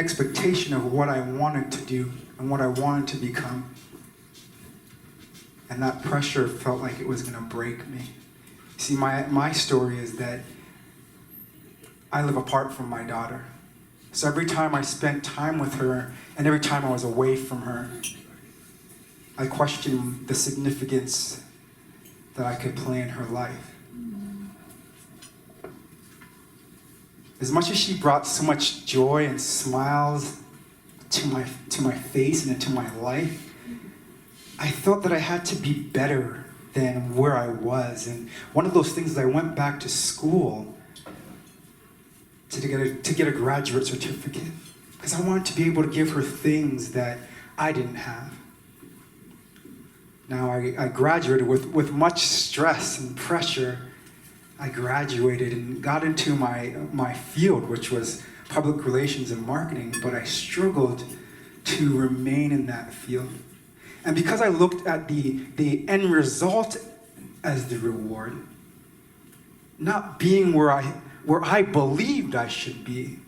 expectation of what I wanted to do and what I wanted to become. And that pressure felt like it was going to break me. See, my story is that I live apart from my daughter. So every time I spent time with her and every time I was away from her, I questioned the significance that I could play in her life. As much as she brought so much joy and smiles to my face and into my life, I felt that I had to be better than where I was. And one of those things is I went back to school to get a graduate certificate because I wanted to be able to give her things that I didn't have. Now, I graduated with much stress and pressure. I graduated and got into my field, which was public relations and marketing, but I struggled to remain in that field. And because I looked at the end result as the reward, not being where I believed I should be,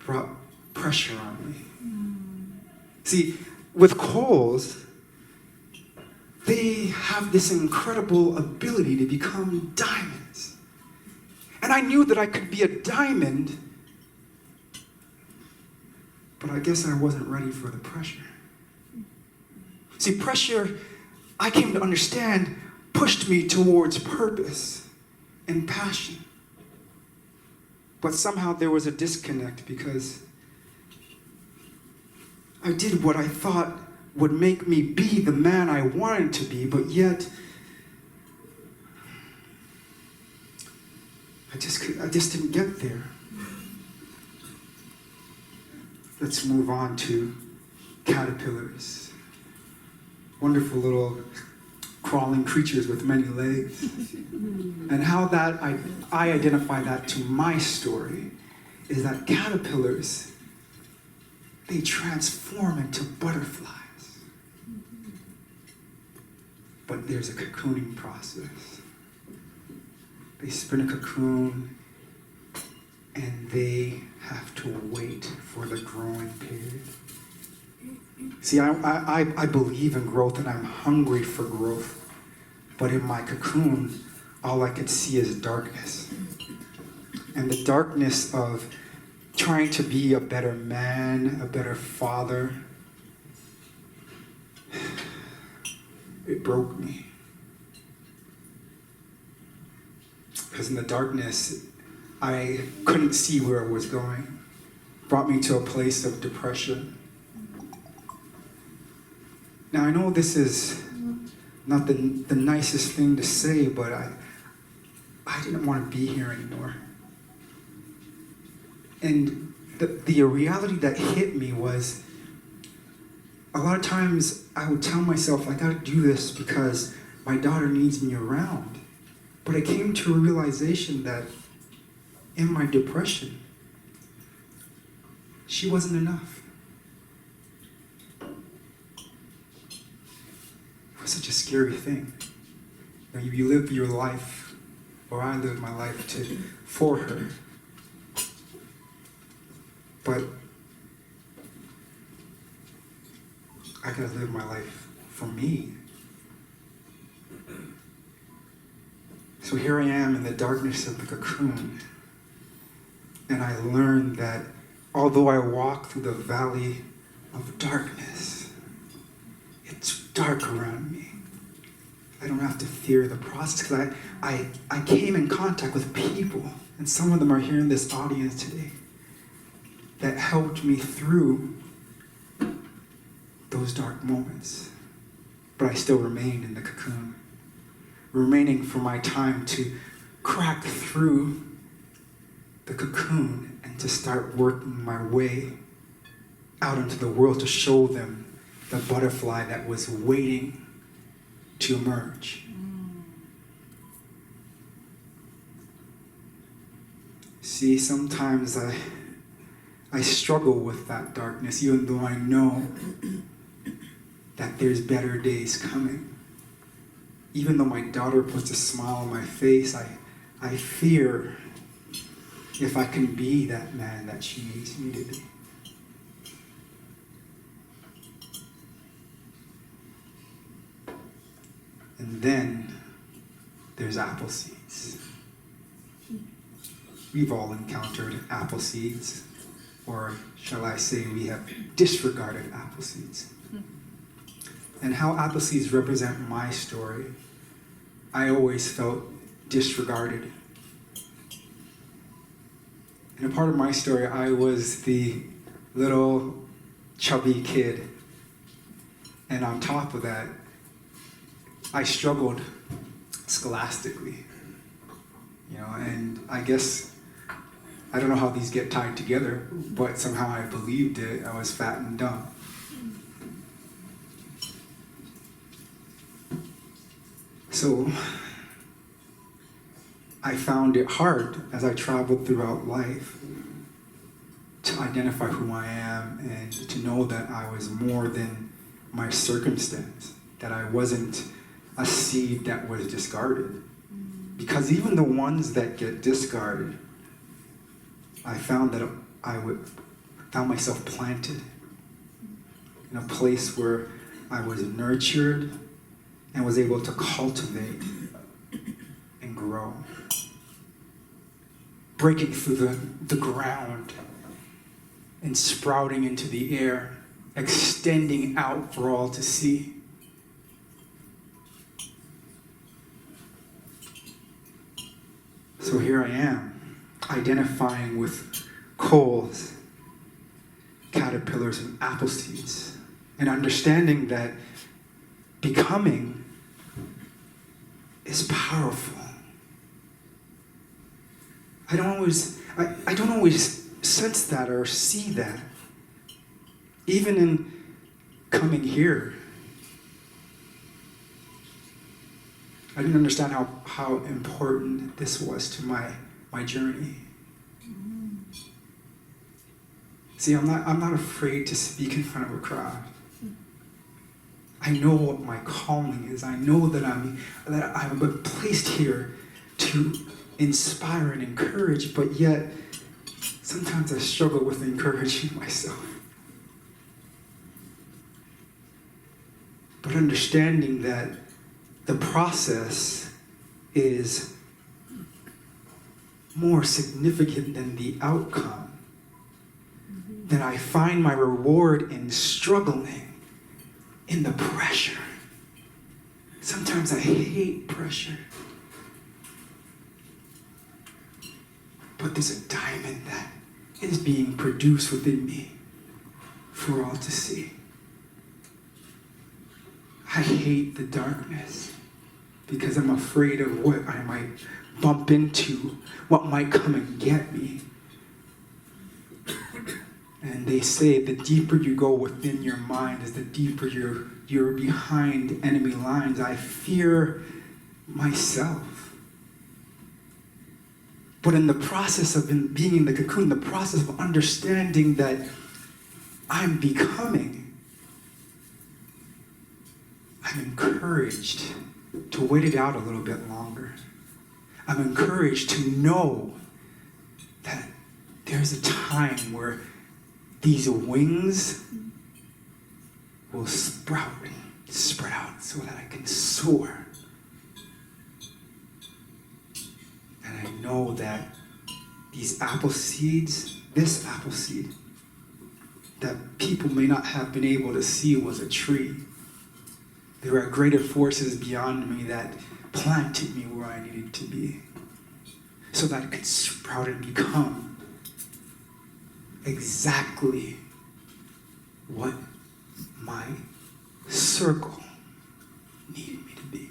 brought pressure on me. See, with Kohl's, they have this incredible ability to become diamonds. And I knew that I could be a diamond, but I guess I wasn't ready for the pressure. See, pressure, I came to understand, pushed me towards purpose and passion. But somehow there was a disconnect because I did what I thought would make me be the man I wanted to be, but yet I just didn't get there. Let's move on to caterpillars. Wonderful little crawling creatures with many legs. And how that I identify that to my story is that caterpillars, they transform into butterflies. But there's a cocooning process. They spin a cocoon and they have to wait for the growing period. See, I believe in growth and I'm hungry for growth. But in my cocoon, all I could see is darkness. And the darkness of trying to be a better man, a better father, it broke me. Because in the darkness, I couldn't see where it was going. It brought me to a place of depression. Now, I know this is not the nicest thing to say, but I didn't want to be here anymore. And the reality that hit me was, a lot of times I would tell myself, I gotta do this because my daughter needs me around. But I came to a realization that in my depression, she wasn't enough. It was such a scary thing. You live your life, or I live my life for her. But I gotta live my life for me. So here I am in the darkness of the cocoon, and I learned that although I walk through the valley of darkness, it's dark around me. I don't have to fear the process because I came in contact with people, and some of them are here in this audience today, that helped me through those dark moments. But I still remained in the cocoon, remaining for my time to crack through the cocoon and to start working my way out into the world to show them the butterfly that was waiting to emerge. See, sometimes I struggle with that darkness, even though I know that there's better days coming. Even though my daughter puts a smile on my face, I fear if I can be that man that she needs me to be. And then there's apple seeds. We've all encountered apple seeds, or shall I say we have disregarded apple seeds. And how apple seeds represent my story, I always felt disregarded. In a part of my story, I was the little chubby kid. And on top of that, I struggled scholastically. And I guess, I don't know how these get tied together, but somehow I believed it. I was fat and dumb. So I found it hard as I traveled throughout life to identify who I am and to know that I was more than my circumstance, that I wasn't a seed that was discarded. Because even the ones that get discarded, I found that found myself planted in a place where I was nurtured and was able to cultivate and grow. Breaking through the ground and sprouting into the air, extending out for all to see. So here I am, identifying with coals, caterpillars, and apple seeds, and understanding that becoming is powerful. I don't always sense that or see that. Even in coming here, I didn't understand how important this was to my journey. See, I'm not afraid to speak in front of a crowd. I know what my calling is. I know that I've been placed here to inspire and encourage, but yet sometimes I struggle with encouraging myself. But understanding that the process is more significant than the outcome, that I find my reward in struggling, in the pressure. Sometimes I hate pressure. But there's a diamond that is being produced within me for all to see. I hate the darkness because I'm afraid of what I might bump into, what might come and get me. And they say the deeper you go within your mind is the deeper you're behind enemy lines. I fear myself. But in the process of being in the cocoon, the process of understanding that I'm becoming, I'm encouraged to wait it out a little bit longer. I'm encouraged to know that there's a time where these wings will sprout and spread out so that I can soar. And I know that these apple seeds, this apple seed, that people may not have been able to see was a tree. There are greater forces beyond me that planted me where I needed to be so that I could sprout and become exactly what my circle needed me to be.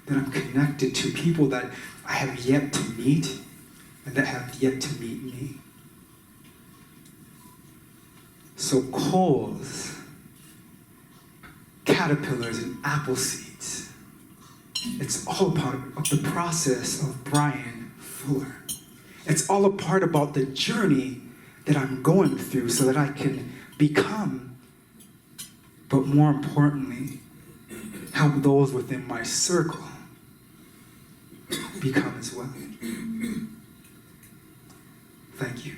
That I'm connected to people that I have yet to meet and that have yet to meet me. So coals, caterpillars, and apple seeds. It's all a part of the process of Brian Fuller. It's all a part about the journey that I'm going through so that I can become, but more importantly, help those within my circle become as well. Thank you.